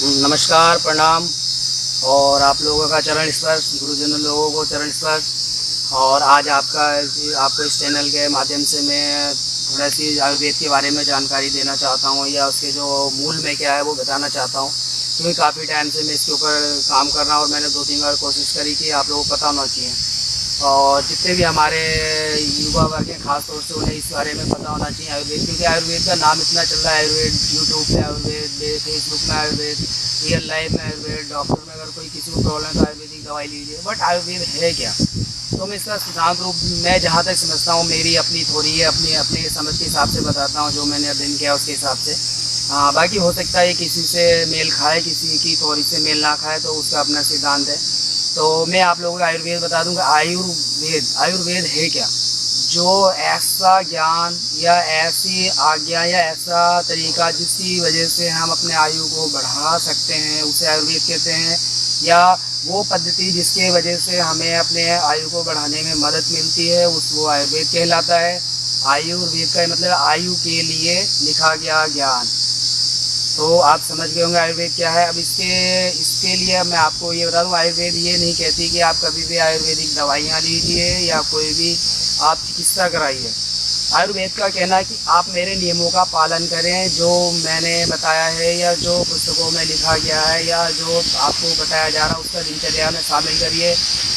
नमस्कार, प्रणाम। और आप लोगों का चरण स्पर्श, गुरुजनों लोगों को चरण स्पर्श। और आज आपको इस चैनल के माध्यम से मैं थोड़ा सी आयुर्वेद के बारे में जानकारी देना चाहता हूँ, या उसके जो मूल में क्या है वो बताना चाहता हूँ, क्योंकि काफ़ी टाइम से मैं इसके ऊपर काम कर रहा हूँ और मैंने 2-3 बार कोशिश करी कि आप लोगों को पता होना चाहिए। और जितने भी हमारे युवा वर्ग हैं, खास तौर से उन्हें इस बारे में पता होना चाहिए आयुर्वेद, क्योंकि आयुर्वेद का नाम इतना चल रहा है। आयुर्वेद यूट्यूब पे, आयुर्वेद फेसबुक में, आयुर्वेद रियल लाइफ में, आयुर्वेद डॉक्टर में अगर कोई किसी को प्रॉब्लम है तो आयुर्वेदिक दवाई लीजिए। बट आयुर्वेद है क्या? तो मैं इसका सिद्धांत रूप मैं जहाँ तक समझता हूँ, मेरी अपनी थोड़ी है, अपनी अपने समझ के हिसाब से बताता हूँ, जो मैंने अध्ययन किया उसके हिसाब से। बाकी हो सकता है किसी से मेल खाए, किसी की थोड़ी से मेल ना खाए, तो उसका अपना सिद्धांत है। तो मैं आप लोगों को आयुर्वेद बता दूंगा। आयुर्वेद है क्या? जो ऐसा ज्ञान या ऐसी आज्ञा या ऐसा तरीका जिसकी वजह से हम अपने आयु को बढ़ा सकते हैं, उसे आयुर्वेद कहते हैं। या वो पद्धति जिसके वजह से हमें अपने आयु को बढ़ाने में मदद मिलती है, वो आयुर्वेद कहलाता है। आयुर्वेद का मतलब आयु के लिए लिखा गया ज्ञान। तो आप समझ गए होंगे आयुर्वेद क्या है। अब इसके लिए मैं आपको ये बता दूं, आयुर्वेद ये नहीं कहती कि आप कभी भी आयुर्वेदिक दवाइयाँ लीजिए या कोई भी आप चिकित्सा कराइए। आयुर्वेद का कहना है कि आप मेरे नियमों का पालन करें, जो मैंने बताया है या जो पुस्तकों में लिखा गया है या जो आपको बताया जा रहा है उसका दिनचर्या में शामिल करिए।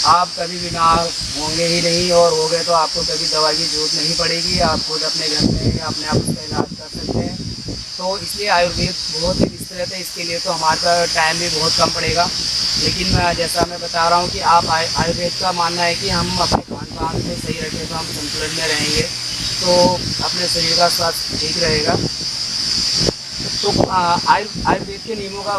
आप कभी बीमार होंगे ही नहीं, और हो गए तो आपको कभी दवा की जरूरत नहीं पड़ेगी। आप खुद अपने घर में अपने आप उसका इलाज कर सकते हैं। तो इसलिए आयुर्वेद बहुत ही विस्तृत है। इसके लिए तो हमारा टाइम भी बहुत कम पड़ेगा। लेकिन जैसा मैं बता रहा हूँ कि आप आयुर्वेद का मानना है कि हम अपने खान पान में सही रखें तो हम संतुलन में रहेंगे, तो अपने शरीर का स्वास्थ्य ठीक रहेगा। तो आयुर्वेद के नियमों का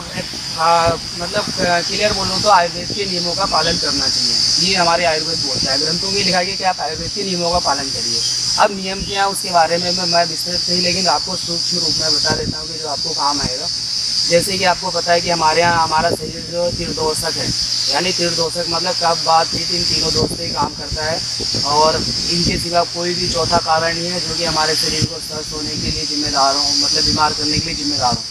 मतलब क्लियर बोलूँ तो आयुर्वेद के नियमों का पालन करना चाहिए। ये हमारे आयुर्वेद बोलता है, ग्रंथों में लिखा गया कि आप आयुर्वेद के नियमों का पालन करिए। अब नियम क्या है उसके बारे में मैं विस्तृत नहीं, लेकिन आपको सूक्ष्म रूप में बता देता हूँ कि जो आपको काम आएगा। जैसे कि आपको पता है कि हमारे यहाँ हमारा शरीर जो त्रिदोषक है, यानी त्रिदोषक मतलब कब बात थी, इन तीनों दोष से ही काम करता है, और इनके सिवा कोई भी चौथा कारण नहीं है जो कि हमारे शरीर को स्वस्थ होने के लिए जिम्मेदार हो, मतलब बीमार करने के लिए जिम्मेदार हो।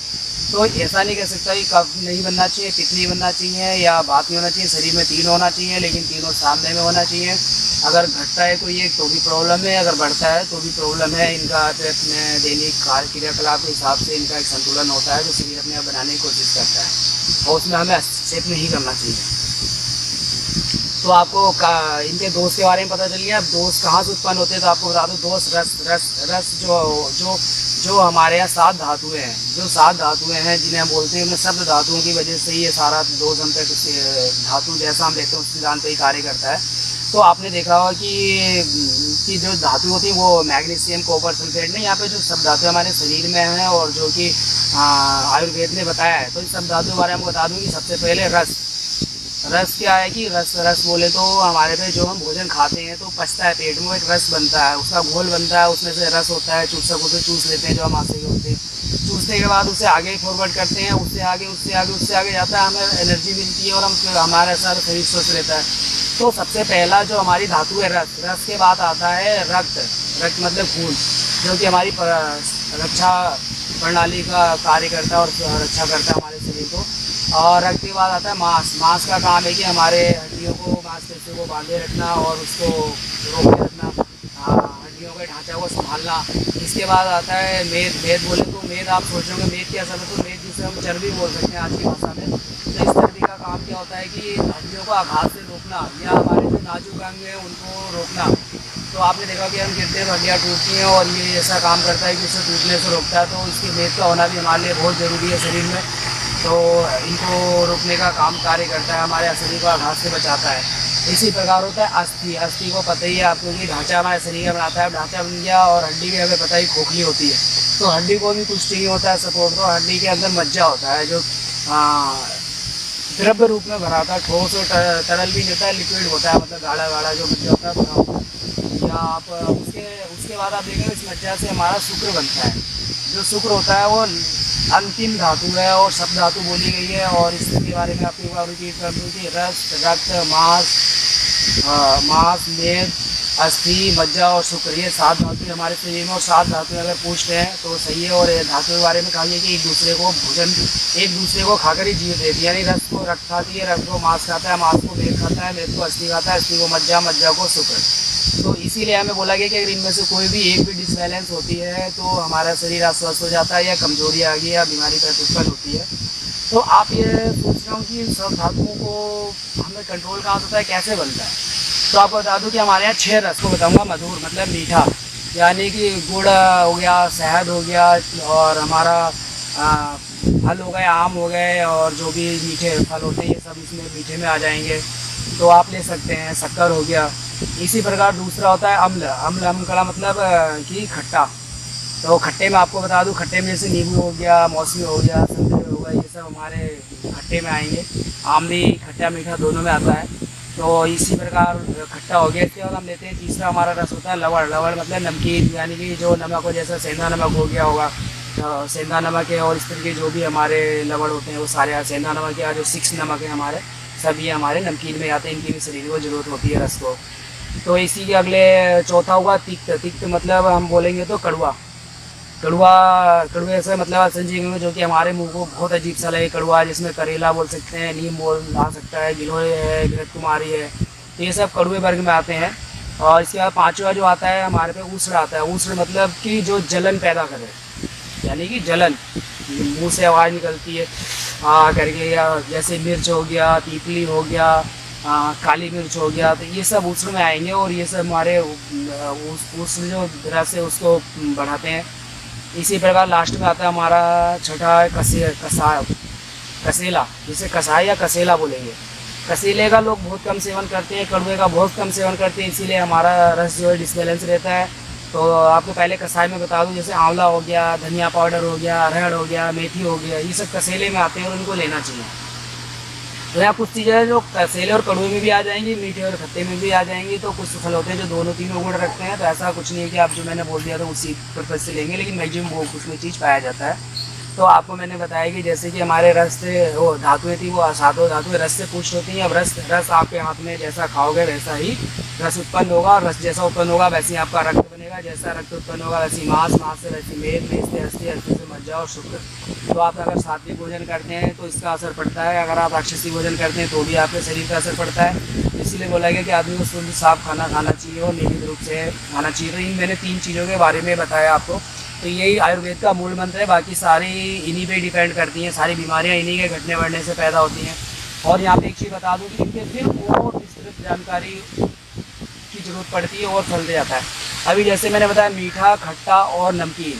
तो ऐसा नहीं कह सकता कि कब नहीं बनना चाहिए, पित्त नहीं बनना चाहिए या बात नहीं होना चाहिए। शरीर में तीन होना चाहिए, लेकिन तीनों सामने में होना चाहिए। अगर घटता है कोई एक तो भी प्रॉब्लम है, अगर बढ़ता है तो भी प्रॉब्लम है। इनका अपने दैनिक कार्य क्रियाकलाप के हिसाब से इनका एक संतुलन होता है जो शरीर अपने आप बनाने की कोशिश करता है, और उसमें हमें हस्तक्षेप नहीं करना चाहिए। तो आपको इनके दोष के बारे में पता चल गया। अब दोष कहाँ से उत्पन्न होते हैं तो आपको बता दूँ। दोष रस रस रस जो जो जो हमारे यहाँ 7 धातुएं हैं, जो 7 धातुएं हैं जिन्हें हम बोलते हैं, उनमें शब्द धातुओं की वजह से ये सारा दोष हम पे धातु जैसा हम देखते हैं उस सिद्धांत पे ही कार्य करता है। तो आपने देखा होगा कि जो धातु होती है वो मैग्नीशियम, कॉपर, सल्फेट नहीं, यहाँ पे जो सब धातु हमारे शरीर में हैं और जो कि आयुर्वेद ने बताया है। तो इस सब धातु के बारे में बता दूँ कि सबसे पहले रस। रस क्या है कि रस बोले तो हमारे पे जो हम भोजन खाते हैं तो पचता है पेट में, एक रस बनता है, उसका घोल बनता है, उसमें से रस होता है। चूसक उसे चूस लेते हैं जो हम आसे होते हैं। चूसने के बाद उसे आगे फॉरवर्ड करते हैं, उससे आगे उससे आगे उससे आगे जाता है, हमें एनर्जी मिलती है और हम हमारा सारा शरीर स्वस्थ रहता है। तो सबसे पहला जो हमारी धातु है रस। रस के बाद आता है रक्त। रक्त मतलब खून, जो कि हमारी रक्षा प्रणाली का कार्य करता है और रक्षा करता है हमारे शरीर को। और रक्त के बाद आता है मांस। मांस का काम है कि हमारे हड्डियों को, मांसपेशियों को बांधे रखना और उसको रोके रखना, हड्डियों के ढांचा को संभालना। इसके बाद आता है मेद। मेद बोले तो मेद आप सोचोगे मेद क्या सब है, तो मेद जिसे हम चर्बी बोल सकते हैं आज की भाषा में। तो इस चर्बी का काम क्या होता है कि हड्डियों को आघात से रोकना या हमारे जो नाजुक अंग है उनको रोकना। तो आपने देखा कि हम गिरते हैं, हड्डियाँ टूटती हैं, और ये ऐसा काम करता है कि उसे टूटने से रोकता है। तो इसके मेद का होना भी हमारे लिए बहुत ज़रूरी है शरीर में। तो इनको रोकने का काम कार्य करता है, हमारे शरीर को आघात से बचाता है। इसी प्रकार होता है अस्थि। अस्थि को पता ही है आपको कि ढांचा हमारे शरीर का बनाता है। ढांचा बन गया, और हड्डी भी हमें पता ही खोखली होती है, तो हड्डी को भी कुछ चाहिए होता है सपोर्ट। तो हड्डी के अंदर मज्जा होता है जो द्रव्य रूप में भरा था, ठोस और तरल भी होता है, लिक्विड होता है, मतलब गाढ़ा गाढ़ा जो मज्जा होता है भरा होता है। या आप उसके बाद आप देखेंगे इस मज्जा से हमारा शुक्र बनता है। जो शुक्र होता है वो अंतिम धातु है और सब धातु बोली गई है। और इसके बारे में आपको रिपीट कर दूँ कि रस, रक्त, मांस, मेद, अस्थि, मज्जा और शुक्र, ये 7 धातु हमारे शरीर में, और 7 धातु अगर पूछते हैं तो सही है। और धातु के बारे में कहा गया कि एक दूसरे को भोजन, एक दूसरे को खाकर ही जीव देती है, यानी रस को रक्त खाती है, रक्त को मांस खाता है, मांस को मेद खाता है, मेद को अस्थि खाता है, अस्थि को मज्जा, मज्जा को शुक्र। तो इसीलिए हमें बोला गया कि अगर इनमें से कोई भी एक भी डिसबैलेंस होती है तो हमारा शरीर अस्वस्थ हो जाता है, या कमजोरी आ गई, या बीमारी उत्पन्न होती है। तो आप ये सोच रहे हो कि सब धातुओं को हमें कंट्रोल कहाँ होता है, कैसे बनता है। तो आपको बता दूं कि हमारे यहाँ 6 रस को बताऊंगा। मधुर मतलब मीठा, यानी कि गुड़ हो गया, शहद हो गया, और हमारा फल हो गए, आम हो गए, और जो भी मीठे फल होते हैं ये सब इसमें मीठे में आ जाएंगे, तो आप ले सकते हैं। शक्कर हो गया। इसी प्रकार दूसरा होता है अम्ल। अम्ल का मतलब कि खट्टा। तो खट्टे में आपको बता दूं, खट्टे में जैसे नींबू हो गया, मौसमी हो गया, संतरे हो गया, ये सब हमारे खट्टे में आएंगे। आम भी खट्टा मीठा दोनों में आता है। तो इसी प्रकार खट्टा हो गया। इसके बाद हम लेते हैं तीसरा हमारा रस होता है लवण। लवण मतलब नमकीन, यानी कि जो नमक हो, जैसा सेंधा नमक हो गया होगा, तो सेंधा नमक है, और इस तरह के जो भी हमारे लवण होते हैं वो सारे सेंधा नमक या जो 6 नमक है हमारे, सब ये हमारे नमकीन में आते हैं। इनकी भी शरीर को जरूरत होती है रस को। तो इसी के अगले चौथा हुआ तिक्त। तिक्त मतलब हम बोलेंगे तो कड़वा। कड़वे से मतलब संजीवनी, जो कि हमारे मुंह को बहुत अजीब सा लगे। कड़वा जिसमें करेला बोल सकते हैं, नीम बोल आ सकता है, गिलोय है, घृत कुमारी है, तो ये सब कड़वे वर्ग में आते हैं। और इसके बाद पाँचवा जो आता है हमारे पे ऊष्ण आता है। ऊष्ण मतलब कि जो जलन पैदा करे, यानी कि जलन, मुंह से आवाज़ निकलती है करके, या जैसे मिर्च हो गया, तीतली हो गया, काली मिर्च हो गया, तो ये सब ऊष्ण में आएंगे। और ये सब हमारे ऊष्ण जो रस है उसको बढ़ाते हैं। इसी प्रकार लास्ट में आता है हमारा छठा कसेला, जिसे कसाई या कसेला बोलेंगे। कसेले का लोग बहुत कम सेवन करते हैं, कड़वे का बहुत कम सेवन करते हैं, इसीलिए हमारा रस जो है डिसबैलेंस रहता है। तो आपको पहले कसाई में बता दूं, जैसे आंवला हो गया, धनिया पाउडर हो गया, अरहर हो गया, मेथी हो गया, ये सब कसेले में आते हैं और उनको लेना चाहिए। तो यहाँ कुछ चीज़ें जो कसेले और कड़वे में भी आ जाएंगी, मीठे और खट्टे में भी आ जाएंगी। तो कुछ फल होते हैं जो दोनों तीनों गुण रखते हैं। तो ऐसा कुछ नहीं है कि आप जो मैंने बोल दिया तो उसी पर्पज से लेंगे, लेकिन मैक्सिमम वो कुछ में चीज़ पाया जाता है। तो आपको मैंने बताया कि जैसे कि हमारे रस से वो धातुएं थी, वो सातों धातुएं रस से पुष्ट होती हैं। अब रस आपके हाथ में जैसा खाओगे वैसा ही रस उत्पन्न होगा, और रस जैसा उत्पन्न होगा वैसे ही आपका रक्त बनेगा। जैसा रक्त उत्पन्न होगा वैसी मांस, मांस से वैसी मेद, मेद से अस्थि, अस्थि से मज्जा और शुक्र। तो आप अगर सात्विक भोजन करते हैं तो इसका असर पड़ता है, अगर आप राक्षसी भोजन करते हैं तो भी आपके शरीर का असर पड़ता है। इसीलिए बोला गया कि आदमी को शुद्ध साफ खाना खाना चाहिए और नियमित रूप से खाना चाहिए। तो इन मैंने 3 चीज़ों के बारे में बताया आपको। तो यही आयुर्वेद का मूल मंत्र है। बाकी सारी इन्हीं पे डिपेंड करती हैं, सारी बीमारियां इन्हीं के घटने बढ़ने से पैदा होती हैं। और यहाँ पे एक चीज़ बता दूँ कि इनके फिर और विस्तृत जानकारी की जरूरत पड़ती है और फल जाता है। अभी जैसे मैंने बताया मीठा, खट्टा और नमकीन,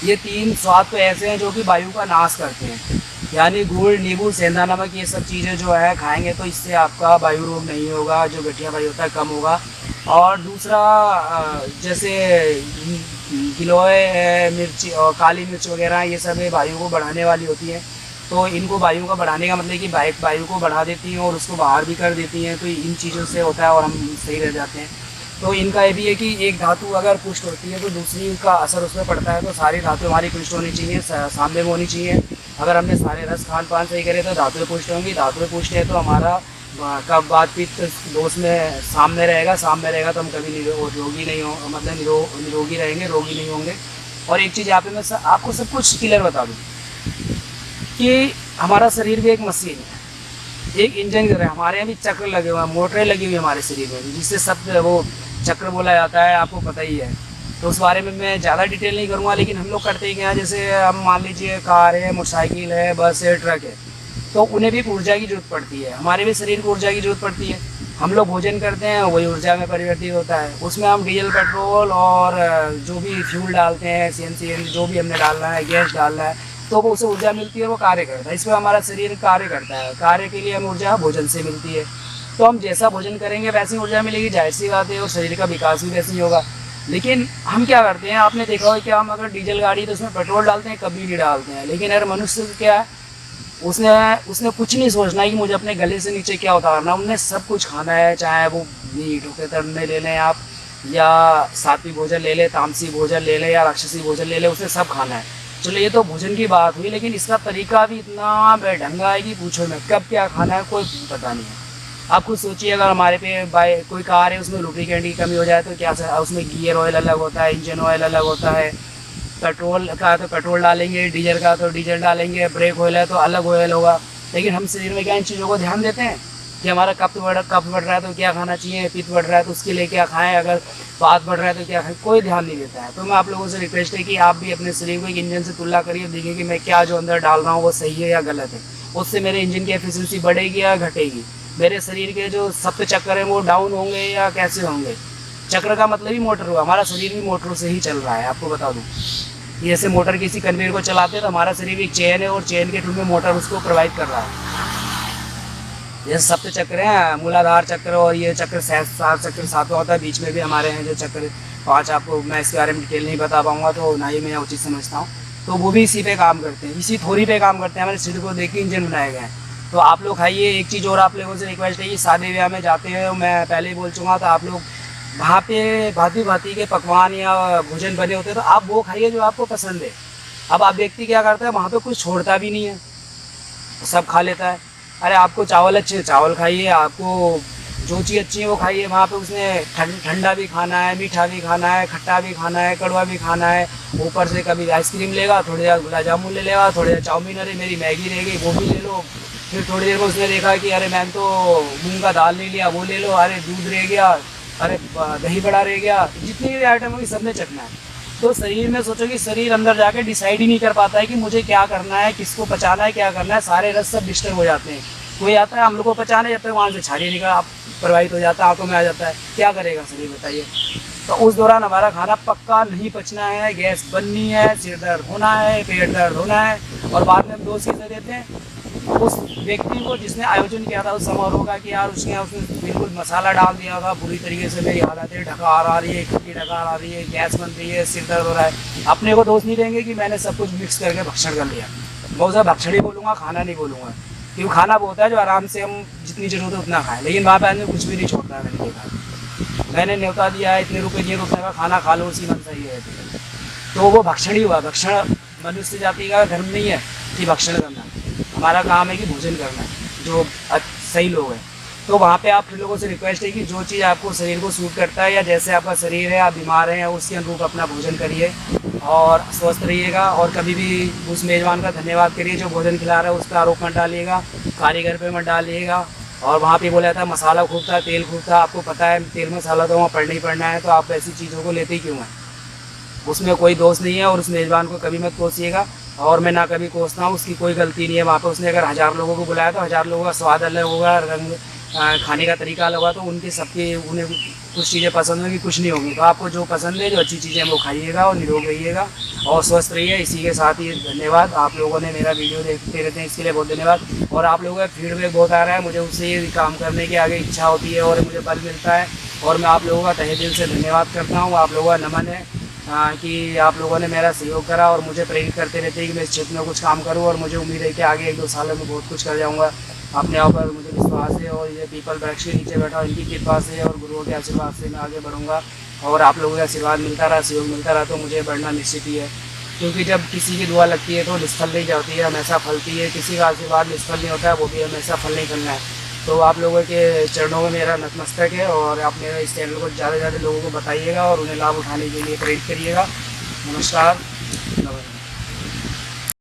ये 3 स्वाद तो ऐसे हैं जो कि वायु का नाश करते हैं। यानी गुड़, नींबू, सेंधा नमक, ये सब चीज़ें जो है खाएंगे तो इससे आपका वायु रोग नहीं होगा, जो गठिया वायु होता है कम होगा। और दूसरा जैसे गिलोय है, मिर्ची और काली मिर्च वगैरह, ये सब वायु को बढ़ाने वाली होती है। तो इनको वायु का बढ़ाने का मतलब कि वायु को बढ़ा देती हैं और उसको बाहर भी कर देती हैं। तो इन चीज़ों से होता है और हम सही रह जाते हैं। तो इनका ये भी है कि एक धातु अगर पुष्ट होती है तो दूसरी का असर उसमें पड़ता है। तो सारी धातु हमारी पुष्ट होनी चाहिए, सामने में होनी चाहिए। अगर हमने सारे रस खान पान सही करे तो धातुएं पुष्ट होंगी। धातुएं पुष्ट है तो हमारा कब बात पित्त दोष में सामने रहेगा तो हम कभी रोगी नहीं हो, मतलब निरोगी रहेंगे, रोगी नहीं होंगे। और एक चीज़ यहाँ पे मैं आपको सब कुछ क्लियर बता दूँ कि हमारा शरीर भी एक मशीन है, एक इंजन की तरह। हमारे यहाँ भी चक्र लगे हुए हैं, मोटरें लगी हुई हमारे शरीर में, जिससे सब वो चक्र बोला जाता है, आपको पता ही है। तो उस बारे में मैं ज़्यादा डिटेल नहीं करूँगा, लेकिन हम लोग करते ही क्या, जैसे हम मान लीजिए कार है, मोटरसाइकिल है, बस है, ट्रक है, तो उन्हें भी ऊर्जा की जरूरत पड़ती है। हमारे भी शरीर को ऊर्जा की जरूरत पड़ती है। हम लोग भोजन करते हैं, वही ऊर्जा में परिवर्तित होता है। उसमें हम डीजल, पेट्रोल और जो भी फ्यूल डालते हैं, CNG जो भी हमने डालना है, गैस डालना है, तो वो उसे ऊर्जा मिलती है, वो कार्य करता है। इसमें हमारा शरीर कार्य करता है। कार्य के लिए हमें ऊर्जा भोजन से मिलती है। तो हम जैसा भोजन करेंगे वैसी ऊर्जा मिलेगी, जाहिर सी बात है, और शरीर का विकास भी वैसे ही होगा। लेकिन हम क्या करते हैं, आपने देखा होगा कि हम अगर डीजल गाड़ी तो उसमें पेट्रोल डालते हैं, कभी नहीं डालते हैं। लेकिन अगर मनुष्य क्या है, उसने कुछ नहीं सोचना है कि मुझे अपने गले से नीचे क्या उतारना, उन्हें सब कुछ खाना है। चाहे वो मीट होते तड़ने ले लें आप, या सात्विक भोजन ले लें, तामसी भोजन ले लें, या राक्षसी भोजन ले लें, उसे सब खाना है। चलो ये तो भोजन की बात हुई, लेकिन इसका तरीका भी इतना बेढंगा है कि पूछो मैं, कब क्या खाना है कोई पता नहीं है। आप खुद सोचिए, अगर हमारे पे बाय कोई कार है उसमें लुब्रिकेंट की कमी हो जाए तो क्या उसमें गियर ऑयल अलग होता है, इंजन ऑयल अलग होता है, पेट्रोल का तो पेट्रोल डालेंगे, डीजल का तो डीजल डालेंगे, ब्रेक ऑयल है तो अलग ऑयल होगा। लेकिन हम शरीर में क्या इन चीज़ों को ध्यान देते हैं कि हमारा कफ बढ़ रहा है तो क्या खाना चाहिए, पित्त बढ़ रहा है तो उसके लिए क्या खाएं, अगर बात बढ़ रहा है तो क्या खाएं, कोई ध्यान नहीं देता है। तो मैं आप लोगों से रिक्वेस्ट है कि आप भी अपने शरीर को एक इंजन से तुलना करिए, देखिए कि मैं क्या जो अंदर डाल रहा हूँ वो सही है या गलत है। उससे मेरे इंजन की एफिशिएंसी बढ़ेगी या घटेगी, मेरे शरीर के जो सप्त चक्र हैं वो डाउन होंगे या कैसे होंगे। चक्र का मतलब ही मोटर हुआ, हमारा शरीर भी मोटरों से ही चल रहा है। आपको बता दूँ, जैसे मोटर किसी कन्वेयर को चलाते हैं तो हमारा शरीर एक चेन है और चेन के थ्रू में मोटर उसको प्रोवाइड कर रहा है। जैसे सप्त चक्र हैं, मूलाधार चक्र और ये चक्र सात चक्र सातवां होता है, बीच में भी हमारे हैं जो चक्र 5। आपको मैं इसके बारे में डिटेल नहीं बता पाऊँगा, तो ना ही मैं उचित समझता हूँ। तो वो भी इसी पे काम करते हैं, इसी थोड़ी पे काम करते हैं, हमारे शरीर को देख के इंजन बनाए गए हैं। तो आप लोग खाइए। एक चीज़ और आप लोगों से रिक्वेस्ट है कि शादी ब्याह में जाते हैं, मैं पहले ही बोल चुका, तो आप लोग वहाँ पे भांति भांति के पकवान या भोजन बने होते हैं तो आप वो खाइए जो आपको पसंद है। अब आप व्यक्ति क्या करता है, वहाँ पे कुछ छोड़ता भी नहीं है, सब खा लेता है। अरे आपको चावल अच्छे चावल खाइए, आपको जो चीज़ अच्छी है वो खाइए। वहाँ पे उसने ठंडा भी खाना है, मीठा भी खाना है, खट्टा भी खाना है, कड़वा भी खाना है, ऊपर से कभी आइसक्रीम लेगा, थोड़ी देर गुलाब जामुन ले लेगा, थोड़ी देर चाउमीन, अरे मेरी मैगी रह गई वो भी ले लो। फिर थोड़ी देर में उसने देखा कि अरे मैंने तो मूंग का दाल ले लिया, वो ले लो, अरे दूध रह गया, अरे दही बड़ा रह गया, जितनी भी आइटम होगी सब ने चखना है। तो शरीर में सोचो कि शरीर अंदर जाके डिसाइड ही नहीं कर पाता है कि मुझे क्या करना है, किसको पचाना है, क्या करना है। सारे रस सब डिस्टर्ब हो जाते हैं। कोई आता है हम लोग को पचाने, जब तक वहाँ से छाली निकल प्रवाहित हो जाता है, आंखों में आ जाता है, क्या करेगा शरीर बताइए। तो उस दौरान हमारा खाना पक्का नहीं पचना है, गैस बननी है, सिर दर्द होना है, पेट दर्द होना है। और बाद में हम दोष किसे देते हैं, उस व्यक्ति को जिसने आयोजन किया था उस समारोह का, कि यार उसने बिल्कुल मसाला डाल दिया था, बुरी तरीके से मेरी हालत है, ढकार आ रही है, खट्टी ढकार आ रही है, गैस बन रही है, सिर दर्द हो रहा है। अपने को दोष नहीं देंगे कि मैंने सब कुछ मिक्स करके भक्षण कर लिया। बहुत ज़्यादा भक्षण ही बोलूँगा, खाना नहीं बोलूँगा, क्योंकि खाना वो होता है जो आराम से हम जितनी ज़रूरत है उतना खाएं। लेकिन वहाँ पर आदमी कुछ भी नहीं छोड़ता है, मैंने देखा। मैंने न्योता दिया है, इतने रुपये दिए तो उतना का खाना खा लो, उसी मन सही है, तो वो भक्षण ही हुआ। भक्षण मनुष्य जाति का धर्म नहीं है कि भक्षण करना, हमारा काम है कि भोजन करना है जो सही लोग हैं। तो वहाँ पे आप लोगों से रिक्वेस्ट है कि जो चीज़ आपको शरीर को सूट करता है, या जैसे आपका शरीर है, आप बीमार हैं, उसके अनुरूप अपना भोजन करिए और स्वस्थ रहिएगा। और कभी भी उस मेज़बान का धन्यवाद करिए जो भोजन खिला रहा है, उस पर आरोप मत डालिएगा, कारीगर पे मत डालिएगा। और वहाँ पे बोला था मसाला खूब था, तेल खूब था, आपको पता है तेल मसाला तो वहाँ पड़ना ही पड़ना है, तो आप ऐसी चीज़ों को लेते ही क्यों हैं। उसमें कोई दोष नहीं है और उस मेज़बान को कभी मत कोसिएगा, और मैं ना कभी कोसता हूँ, उसकी कोई गलती नहीं है। वहाँ पर उसने अगर 1000 लोगों को बुलाया तो 1000 लोगों का स्वाद अलग होगा, रंग खाने का तरीका अलग होगा, तो उनके सबके उन्हें कुछ चीज़ें पसंद होंगी, कुछ नहीं होंगी। तो आपको जो पसंद है, जो अच्छी चीज़ें हैं वो खाइएगा और निरोग रहिएगा और स्वस्थ रहिए। इसी के साथ ही धन्यवाद। आप लोगों ने मेरा वीडियो देखते रहते हैं, इसके लिए बहुत धन्यवाद। और आप लोगों का फीडबैक बहुत आ रहा है, मुझे उससे ये काम करने की आगे इच्छा होती है और मुझे बल मिलता है। और मैं आप लोगों का तहे दिल से धन्यवाद करता हूँ। आप लोगों का नमन है कि आप लोगों ने मेरा सहयोग करा और मुझे प्रेरित करते रहते हैं कि मैं इस क्षेत्र में कुछ काम करूं। और मुझे उम्मीद है कि आगे 1-2 सालों में बहुत कुछ कर जाऊंगा। अपने आप पर मुझे विश्वास है और ये पीपल वृक्ष के नीचे बैठा इनकी कृपा से और गुरुओं के आशीर्वाद से मैं आगे बढ़ूंगा। और आप लोगों का आशीर्वाद मिलता रहा, सहयोग मिलता रहा, तो मुझे बढ़ना निश्चित ही है। क्योंकि जब किसी की दुआ लगती है तो निष्फल नहीं जाती है, हमेशा फलती है। किसी का आशीर्वाद निष्फल नहीं होता है, वो भी हमेशा फल नहीं फलना है। तो आप लोगों के चरणों में मेरा नतमस्तक है और आप मेरे इस चैनल को ज़्यादा से ज़्यादा लोगों को बताइएगा और उन्हें लाभ उठाने के लिए प्रेरित करिएगा। नमस्कार।